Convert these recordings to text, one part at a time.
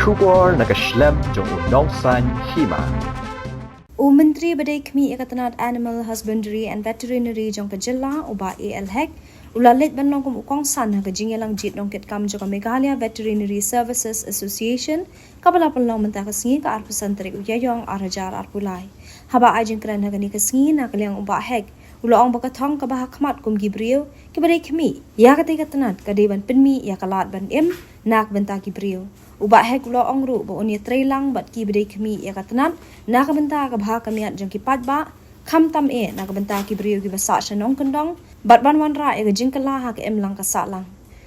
Shubor Nakashlem Jong Nongsan Hima. Menteri Badai Kmi Ekatanat Animal Husbandry and Veterinary Jong Kajilla Uba AL Hek Ulalit Banlong Kum Ukong San Hagajingalang Jit Nongkit Kam Joka Meghalaya Veterinary Services Association Kabala Palong Mentakasngi Ka Arpusan Tarik Uyayong Arajar Arpulai Haba Ajin Kran Hagani Kasngi Nakaliang Uba Hek Ulaong Baka Thong Kaba Hakhmat Kum Gibril Kibadai Kmi Yakati Katanat Kadeban Pynmih Yakalat Ban Nak Benta Gibril Uba hek ulaong ru bo unia trailang bat ki bedai kami ya katanan nakabenta ka bha kamiat jong ki patba kham tam nakabenta ki briu ki basa shanong kendong bat ban wan ra e jingkala ha ke lang ka sa lang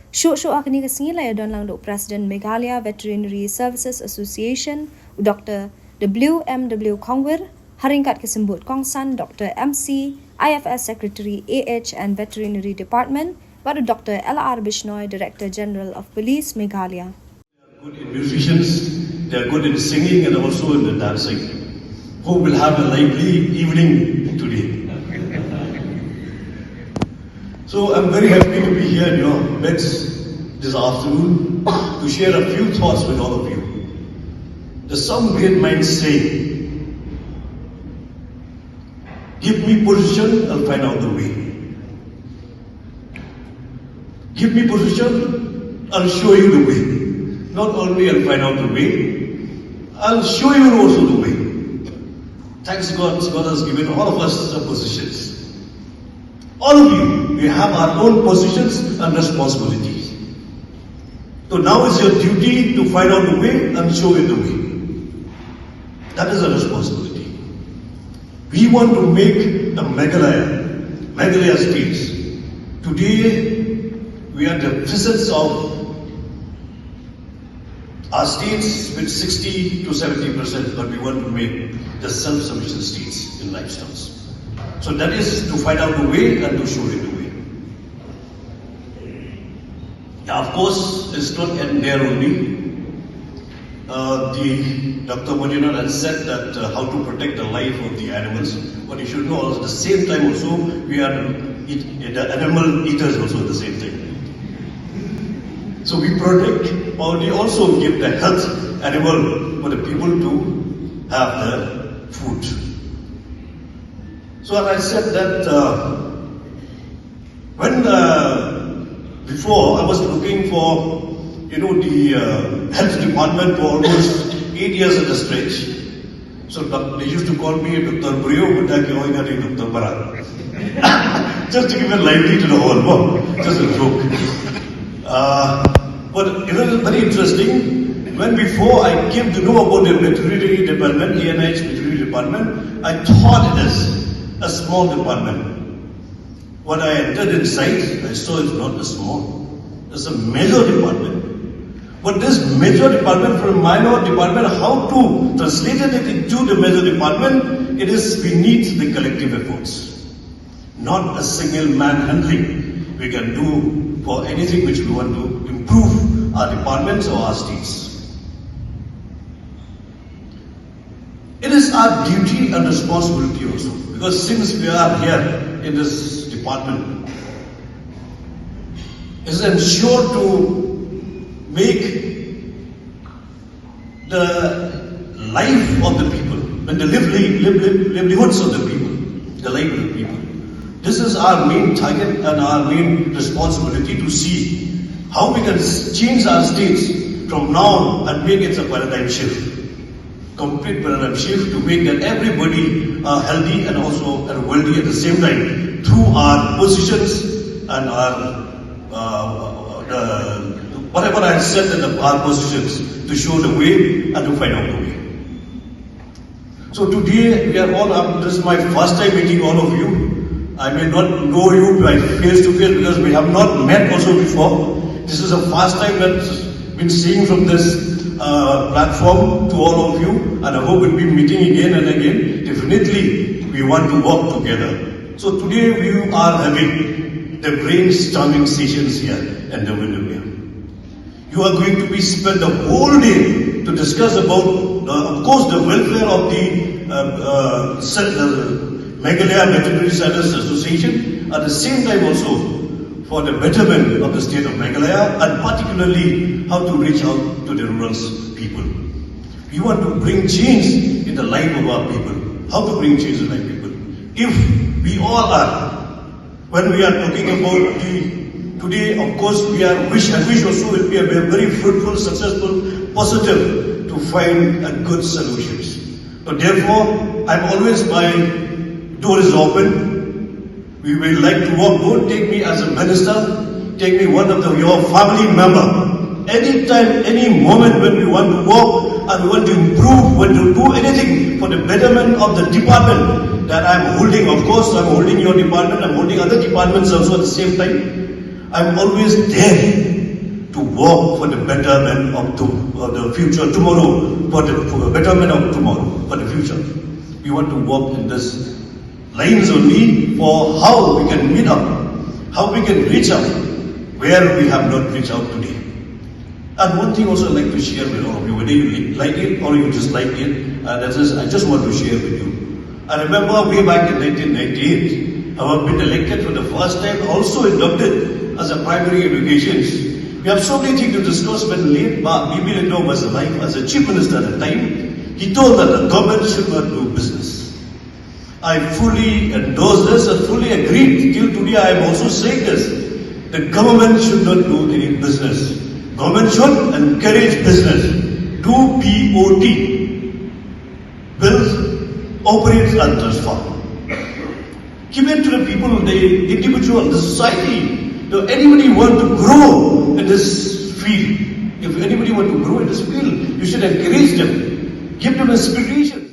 shu akni ka singi la don lang do President Meghalaya Veterinary Services Association Dr. WMW Kongwir haringkat kesembut Kongsan Dr. MC IFS Secretary AH and Veterinary Department baru Dr. LR Bishnoi Director General of Police Meghalaya. Good in musicians, they are good in singing and also in the dancing. Who will have a lively evening today? So I'm very happy to be here in your midst this afternoon to share a few thoughts with all of you. There's some great minds say, give me position, I'll find out the way. Give me position, I'll show you the way. Not only I'll find out the way, I'll show you also the way. Thanks God, God has given all of us the positions. All of you, we have our own positions and responsibilities. So now is your duty to find out the way and show you the way. That is a responsibility. We want to make the Meghalaya states. Today, we are the presence of our states with 60 to 70%, but we want to make the self-sufficient states in livestock. So that is to find out the way and to show you the way. Now, of course, it's not end there only. Dr. Majina has said that how to protect the life of the animals, but you should know at the same time also we are the animal eaters also at the same time. So we protect, or we also give the health animal for the people to have the food. So as I said that when before I was looking for the health department for almost 8 years at a stretch. So they used to call me Dr. Brio, Dr. Barat. Just to give a lively to the whole world, just a joke. But it was very interesting. When before I came to know about the veterinary department, ANH veterinary department, I thought it is a small department. When I entered inside, I saw it's not a small, it's a major department. But this major department from minor department, how to translate it into the major department, it is we need the collective efforts. Not a single man handling we can do for anything which we want to improve our departments or our states. It is our duty and responsibility also, because since we are here in this department, it is ensured to make the life of the people, and the livelihoods of the people, the life of the people. This is our main target and our main responsibility to see how we can change our states from now and make it a paradigm shift. Complete paradigm shift to make that everybody healthy and also wealthy at the same time through our positions and our whatever I said in our positions to show the way and to find out the way. So today we are all up. This is my first time meeting all of you. I may not know you by face to face because we have not met also before. This is the first time that I've been seeing from this platform to all of you, and I hope we'll be meeting again and again. Definitely, we want to work together. So today we are having the brainstorming sessions here in the Windermere. You are going to be spend the whole day to discuss about, of course, the welfare of the Meghalaya Veterinary Services Association. At the same time also, for the betterment of the state of Meghalaya and particularly how to reach out to the rural people. We want to bring change in the life of our people. How to bring change in the life of people? If we all are, when we are talking about today, of course, we wish also will be a very fruitful, successful, positive to find a good solutions. So therefore, my door is open. We will like to work. Don't take me as a minister. Take me one of your family member. Anytime, any moment when we want to work and we want to improve, want to do anything for the betterment of the department that I'm holding. Of course, I'm holding your department. I'm holding other departments also at the same time. I'm always there to work for the betterment of the future tomorrow, for the betterment of tomorrow, for the future. We want to work in this lines only for how we can meet up, how we can reach out where we have not reached out today. And one thing also I'd like to share with all of you, whether you like it or you dislike it, I just want to share with you. I remember way back in 1998, I have been elected for the first time, also inducted as a primary education. We have so many things to discuss. When late Bibi Lindo was alive as a chief minister at the time, he told that the government should not do business. I fully endorse this and fully agree. Till today I am also saying this. The government should not do any business. Government should encourage business. Do BOT. Build, operate and transform. Give it to the people, the individual, the society. If anybody want to grow in this field, you should encourage them. Give them inspiration.